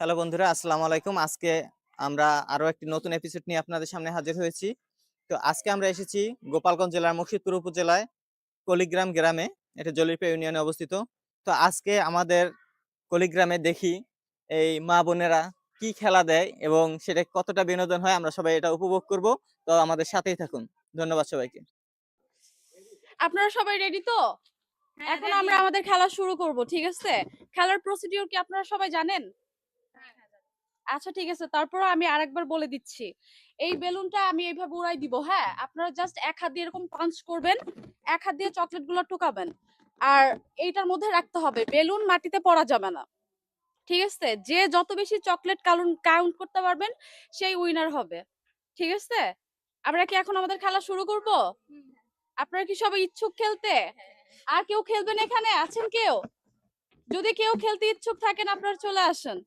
Hello বন্ধুরা, আসসালামু আলাইকুম। আজকে আমরা আরো একটি নতুন এপিসোড নিয়ে আপনাদের সামনে হাজির হয়েছি। তো আজকে আমরা এসেছি গোপালগঞ্জ জেলার মুর্শিদপুর উপজেলায় কলিগ্রাম গ্রামে। এটা জলিরপা ইউনিয়নে অবস্থিত। তো আজকে আমাদের কলিগ্রামে দেখি এই মা বোনেরা কি খেলা দেয় এবং সেটা কতটা বিনোদন হয়, আমরা সবাই এটা উপভোগ করব। তো আমাদের সাথেই থাকুন। ধন্যবাদ সবাইকে। আপনারা সবাই রেডি তো? এখন আমরা আমাদের খেলা শুরু করব, ঠিক আছে? খেলার প্রসিডিউর কি আপনারা সবাই জানেন? আচ্ছা ঠিক আছে, তারপর আমি আরেকবার বলে দিচ্ছি। এই বেলুনটা আমি এইভাবে উড়াই দিব, হ্যাঁ? আপনারা জাস্ট এক হাত দিয়ে এরকম পাঞ্চ করবেন, এক হাত দিয়ে চকলেট গুলো টোকাবেন, আর এইটার মধ্যে রাখতে হবে, বেলুন মাটিতে পড়া যাবে না, ঠিক আছে? যে যত বেশি চকলেট কাউন্ট করতে পারবেন সেই উইনার হবে, ঠিক আছে? আমরা কি এখন আমাদের খেলা শুরু করব? আপনারা কি সবাই ইচ্ছুক খেলতে? আর কেউ খেলবেন এখানে? আছেন কেউ? যদি কেউ খেলতে ইচ্ছুক থাকেন আপনারা চলে আসেন।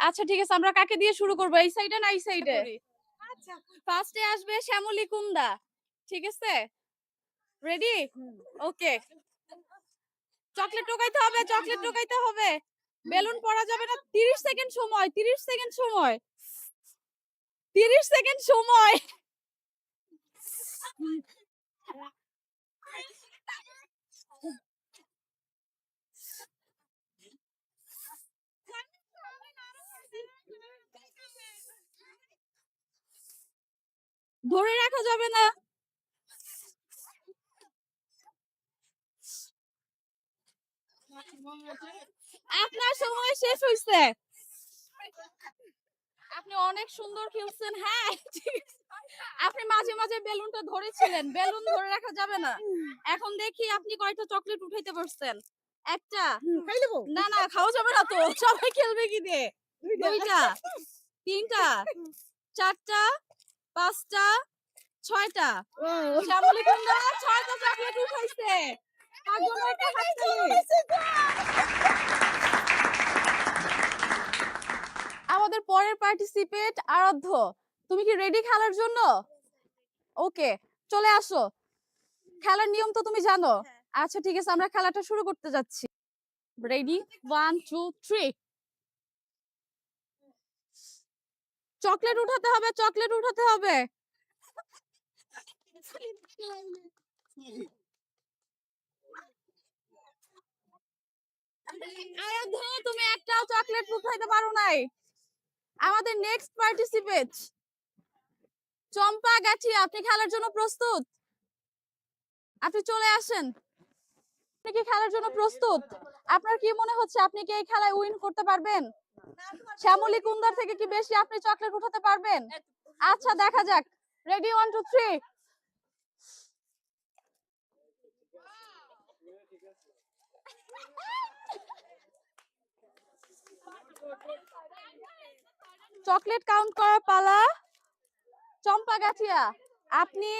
আচ্ছা ঠিক আছে, আমরা কাকে দিয়ে শুরু করব, এই সাইডে না এই সাইডে? আচ্ছা, ফার্স্টে আসবে শ্যামলী কুন্দা, ঠিক আছে? রেডি? ওকে। চকলেট টোকাইতে হবে, চকলেট টোকাইতে হবে, বেলুন পড়া যাবে না। 30 সেকেন্ড সময়, 30 সেকেন্ড সময়, 30 সেকেন্ড সময়। ধরে রাখা যাবে না। আপনার সময় শেষ হইছে। আপনি অনেক সুন্দর খেলছেন, হ্যাঁ ঠিক আছে। আপনি মাঝে মাঝে বেলুনটা ধরেছিলেন, বেলুন ধরে রাখা যাবে না। এখন দেখি আপনি কয়টা চকলেট উঠাইতে পারছেন। একটা? না না, খাওয়া যাবে না তো, সবাই খেলবে কি দিয়ে? দুইটা, তিনটা, চারটা, পাঁচটা, ছয়টা। শ্যামলী কুন্দা 6টা চকলেট উঠাইছে। তার জন্য একটা হাততালি। আমাদের পরের পার্টিসিপেট আরাধ্য, তুমি কি রেডি খেলার জন্য? ওকে, চলে আসো। খেলার নিয়ম তো তুমি জানো? আচ্ছা ঠিক আছে, আমরা খেলাটা শুরু করতে যাচ্ছি। রেডি? 1 2 3। চকলেট উঠাতে হবে, চকলেট উঠাতে হবে। আরাধ্য, তুমি একটাও চকলেট উঠাইতে পারো নাই। আমাদের নেক্সট পার্টিসিপেট চম্পা গাছিয়া, আপনি খেলার জন্য প্রস্তুত? আপনি চলে আসেন। আপনি কি খেলার জন্য প্রস্তুত? আপনার কি মনে হচ্ছে আপনি কি এই খেলায় উইন করতে পারবেন? শ্যামলী কুন্দার থেকে কি বেশি আপনি চকলেট উঠাতে পারবেন? আচ্ছা দেখা যাক। রেডি 1 2 3। চকলেট কাউন্ট করার পালা। চম্পা গাছিয়া, আপনি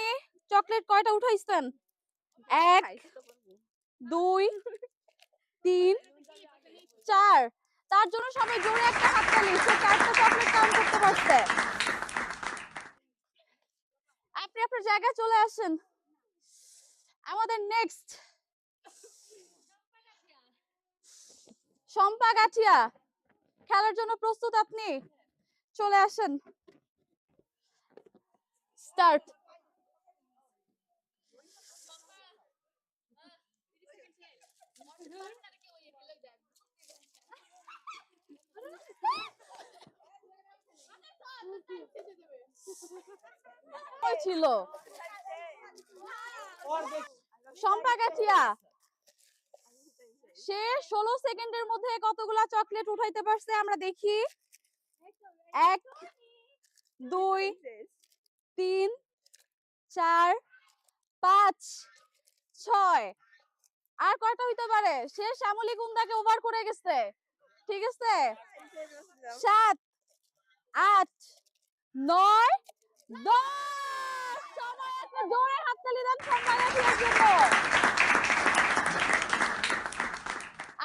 চকলেট কয়টা উঠাইছেন? 1 2 3 4। তার জন্য সবাই জোরে একটা হাততালি, সে 4টা চকলেট কাউন্ট করতে পারছে। আপনি আপনার জায়গায় চলে আসেন। আমাদের নেক্সট শম্পা গাছিয়া, খেলার জন্য প্রস্তুত আপনি? চলে আসেন। স্টার্ট। ছিল শম্পা গাছিয়া, সে 16 সেকেন্ডের মধ্যে কতগুলা চকলেট উঠাইতে পারছে আমরা দেখি। 1 2 3 4 5 6। আর কয়টা হইতে পারে? সে শ্যামলী কুন্দাকে ওভার করে গেছে, ঠিক আছে? 7 8 9 10। সময় আছে, জোরে হাততালি দেন শম্পা গাছিয়ার জন্য।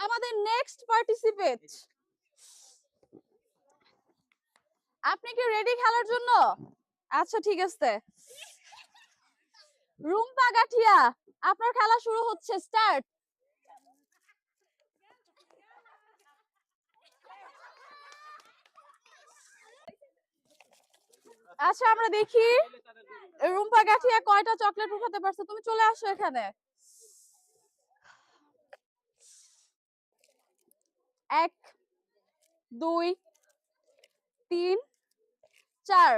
আমাদের নেক্সট পার্টিসিপেট, আপনি কি রেডি খেলার জন্য? আচ্ছা ঠিক আছে। রুম্পা গাঠিয়া, আপনার খেলা শুরু হচ্ছে, স্টার্ট। আচ্ছা আমরা দেখি রুম্পা গাঠিয়া কয়টা চকলেট উঠাতে পারছে। তুমি চলে আসো এখানে। 1 2 3 4।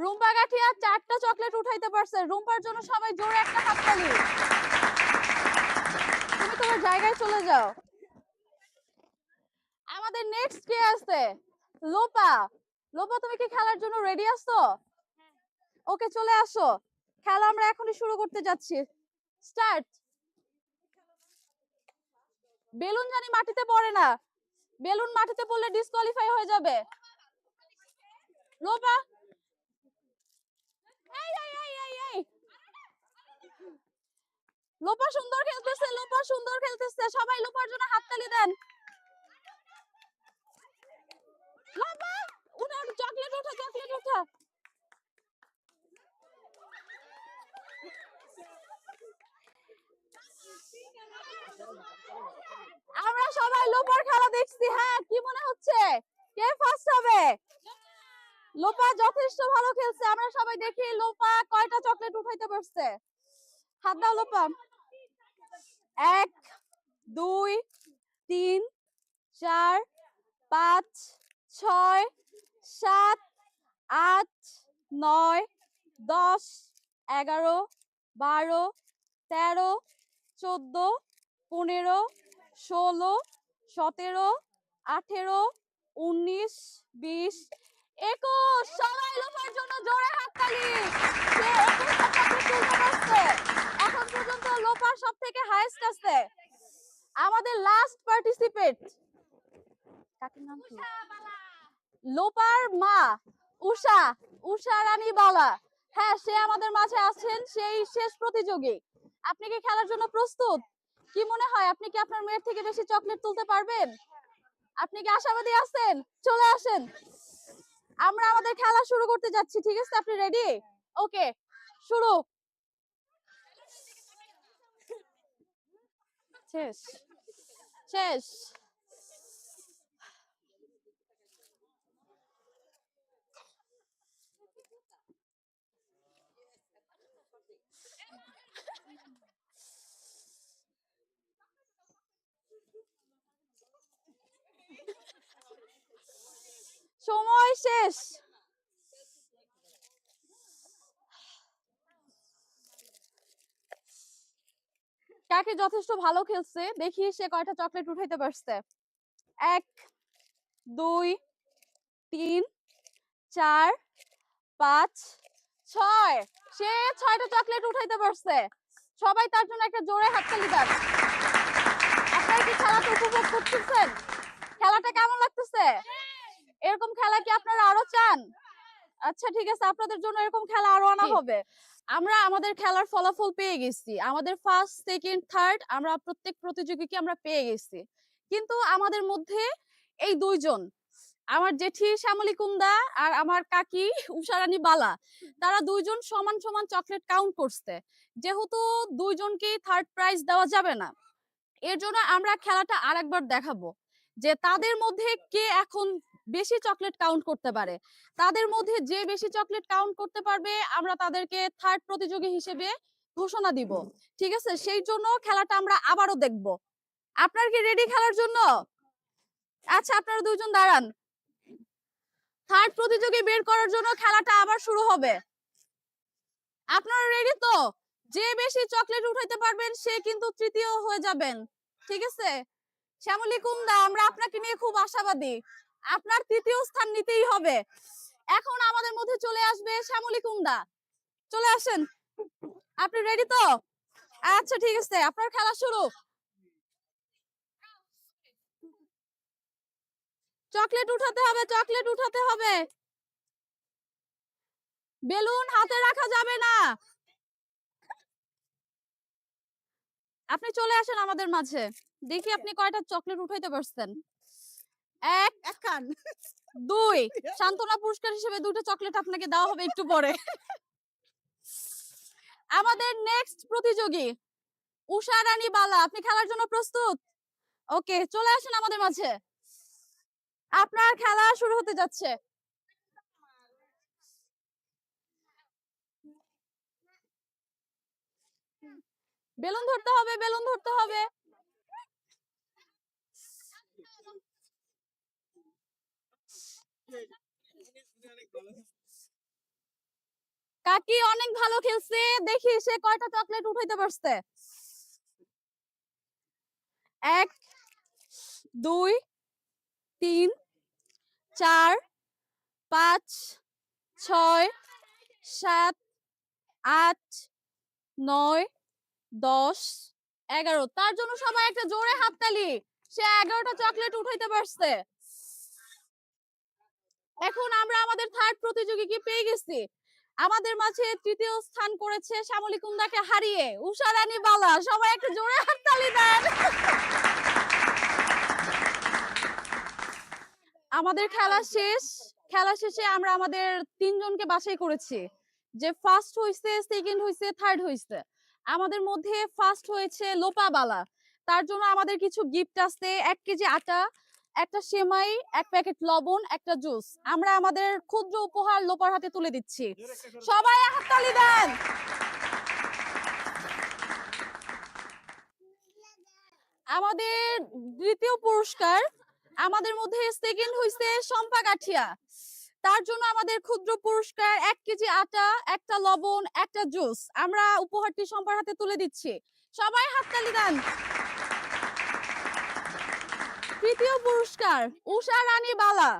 রুম্পা গাঠিয়া 4টা চকলেট উঠাইতে পারছে। রুম্পার জন্য সবাই জোরে একটা হাততালি। তুমি তোমার জায়গায় চলে যাও। আমাদের নেক্সট কে আছে? লোপা। লোপা তুমি কি খেলার জন্য রেডি আছো? ওকে চলে আসো। খেলা আমরা এখনই শুরু করতে যাচ্ছি। স্টার্ট। বেলুন জানি মাটিতে পড়ে না। বেলুন মাটিতে পড়লে ডিসকোয়ালিফাই হয়ে যাবে। লোপা এই এই এই এই এই লোপা সুন্দর খেলতেছে, লোপা সুন্দর খেলতেছে। সবাই লোপার জন্য হাততালি দেন। লোপা উঠা, চকলেট উঠা, চকলেট উঠা। আমরা সবাই লোপার খেলা দেখছি। হ্যাঁ কি মনে হচ্ছে কে ফার্স্ট হবে? লোপা যথেষ্ট ভালো খেলছে। আমরা সবাই দেখি লোপা কয়টা চকলেট উঠাইতে পারছে। হাত দাও লোপা। 1 2 3 4 5 6 7 8 9 10 11 12 13 14 15 16 17 18 19 20 21। সবাই লোপার জন্য জোরে হাততালি। সে 21টা চকলেট তুলতে পারছে। এখন পর্যন্ত লোপা সবথেকে হাইয়েস্ট আছে। আমাদের লাস্ট পার্টিসিপেট কাকির নাম কি? লোপার মা উষা, উষা রানী বালা। হ্যাঁ সে আমাদের মাঝে আছেন, সেই শেষ প্রতিযোগী। আপনি কি খেলার জন্য প্রস্তুত? কি মনে হয় আপনি কি আপনার মেয়ের থেকে বেশি চকলেট তুলতে পারবেন? আপনি কি আশাবাদী আছেন? চলে আসেন, আমরা আমাদের খেলা শুরু করতে যাচ্ছি। ঠিক আছে আপনি রেডি? ওকে শুরু। শেষ শেষ। সময় শেষ। কাকি যথেষ্ট ভালো খেলছে, দেখি সে কয়টা চকলেট উঠাইতে পারছে। 1 2 3 4 5 6। সে 6টা চকলেট উঠাইতে পারছে। সবাই তার জন্য একটা জোরে হাততালি দেন। আপনারা কি খেলাটা উপভোগ করতেছেন? খেলাটা কেমন লাগতেছে? এরকম খেলা কি আপনারা আরো চান? আচ্ছা ঠিক আছে, আপনাদের জন্য এরকম খেলা আরো আনা হবে। আমরা আমাদের খেলার ফলাফল পেয়ে গেছি। আমাদের ফার্স্ট সেকেন্ড থার্ড আমরা প্রত্যেক প্রতিযোগীকে আমরা পেয়ে গেছি। কিন্তু আমাদের মধ্যে এই দুইজন, আমার জেঠি শ্যামলী কুন্দা আর আমার কাকি উষারানী বালা, তারা দুইজন সমান সমান চকলেট কাউন্ট করছে। যেহেতু দুইজনকেই থার্ড প্রাইজ দেওয়া যাবে না, এর জন্য আমরা খেলাটা আরেকবার দেখাবো যে তাদের মধ্যে কে এখন বেশি চকলেট কাউন্ট করতে পারে। তাদের মধ্যে যে বেশি চকলেট কাউন্ট করতে পারবে আমরা তাদেরকে থার্ড প্রতিযোগী হিসেবে ঘোষণা দিব। ঠিক আছে, সেই জন্য খেলাটা আমরা আবারও দেখব। আপনারা কি রেডি খেলার জন্য? আচ্ছা আপনারা দুইজন দাঁড়ান। থার্ড প্রতিযোগী বের করার জন্য খেলাটা আবার শুরু হবে। আপনারা রেডি তো? যে বেশি চকলেট উঠাইতে পারবেন সে কিন্তু তৃতীয় হয়ে যাবেন। ঠিক আছে শ্যামলী কুন্দা, আমরা আপনাকে নিয়ে খুব আশাবাদী। আপনার তৃতীয় স্থান নিতেই হবে। এখন আমাদের মধ্যে চলে আসবে শ্যামলী কুন্দা। চলে আসেন, আপনি রেডি তো? আচ্ছা ঠিক আছে, আপনার খেলা শুরু। চকলেট উঠাতে হবে, চকলেট উঠাতে হবে। বেলুন হাতে রাখা যাবে না। আপনি চলে আসেন আমাদের মাঝে, দেখি আপনি কয়টা চকলেট উঠাইতে পারছেন। 1 2 সান্ত্বনা পুরস্কার হিসেবে 2টা চকলেট আপনাকে দেওয়া হবে একটু পরে। আমাদের নেক্সট প্রতিযোগী উষা রানী বালা, আপনি খেলার জন্য প্রস্তুত? ওকে চলে আসেন আমাদের মাঝে, আপনার খেলা শুরু হতে যাচ্ছে। বেলুন ধরতে হবে, বেলুন ধরতে হবে। কাকি অনেক ভালো খেলছে, দেখি সে কয়টা চকলেট উঠাইতে পারছে। 1 2 3 4 5 6 7 8 9 10 11। তার জন্য সবাই একটা জোরে হাততালি। সে 11টা চকলেট উঠাইতে পারছে। এখন আমরা আমাদের থার্ড প্রতিযোগীকে পেয়ে গেছি। আমাদের মাঝে তৃতীয় স্থান করেছে শ্যামলী কুন্দাকে হারিয়ে উষা রানী বালা। সবাই একটু জোরে হাততালি দেন। আমাদের খেলা শেষ। খেলা শেষে আমরা আমাদের তিনজনকে বাছাই করেছি, যে ফার্স্ট হইছে, সেকেন্ড হইছে, থার্ড হইছে। আমাদের মধ্যে ফার্স্ট হয়েছে লোপা বালা। তার জন্য আমাদের কিছু গিফট আছে, 1 কেজি আটা, একটা সেমাই, 1 প্যাকেট লবণ, একটা জুস। আমরা আমাদের ক্ষুদ্র উপহার লোপার হাতে তুলে দিচ্ছি। সবাই হাততালি দেন। আমাদের দ্বিতীয় পুরস্কার, আমাদের মধ্যে সেকেন্ড হইছে শম্পা গাঠিয়া। তার জন্য আমাদের ক্ষুদ্র পুরস্কার 1 কেজি আটা, একটা লবণ, একটা জুস। আমরা উপহারটি শম্পার হাতে তুলে দিচ্ছি। সবাই হাততালি দেন। তৃতীয় পুরস্কার উষা রানী বালা।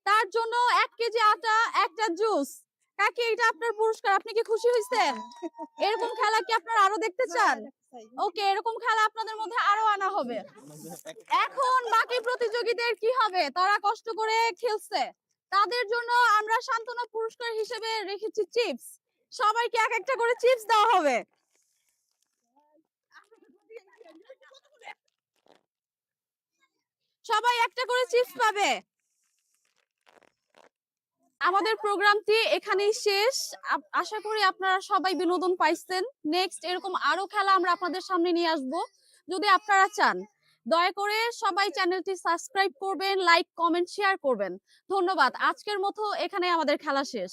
তার জন্য 1 কেজি আটা, একটা জুস। কাকি, এটা আপনার পুরস্কার, আপনি কি খুশি হয়েছেন? এরকম খেলা কি আপনারা আরো দেখতে চান? ওকে, এরকম খেলা আপনাদের মধ্যে আরো আনা হবে। এখন বাকি প্রতিযোগীদের কি হবে? তারা কষ্ট করে খেলছে, তাদের জন্য আমরা সান্ত্বনা পুরস্কার হিসেবে রেখেছি চিপস। সবাইকে এক একটা করে চিপস দেওয়া হবে। সবাই একটা করে চিপস পাবে। আমাদের প্রোগ্রামটি এখানেই শেষ। আশা করি আপনারা সবাই বিনোদন পাইছেন। নেক্সট এরকম আরো খেলা আমরা আপনাদের সামনে নিয়ে আসব, যদি আপনারা চান। দয়া করে সবাই চ্যানেলটি সাবস্ক্রাইব করবেন, লাইক, কমেন্ট, শেয়ার করবেন। ধন্যবাদ। আজকের মতো এখানে আমাদের খেলা শেষ।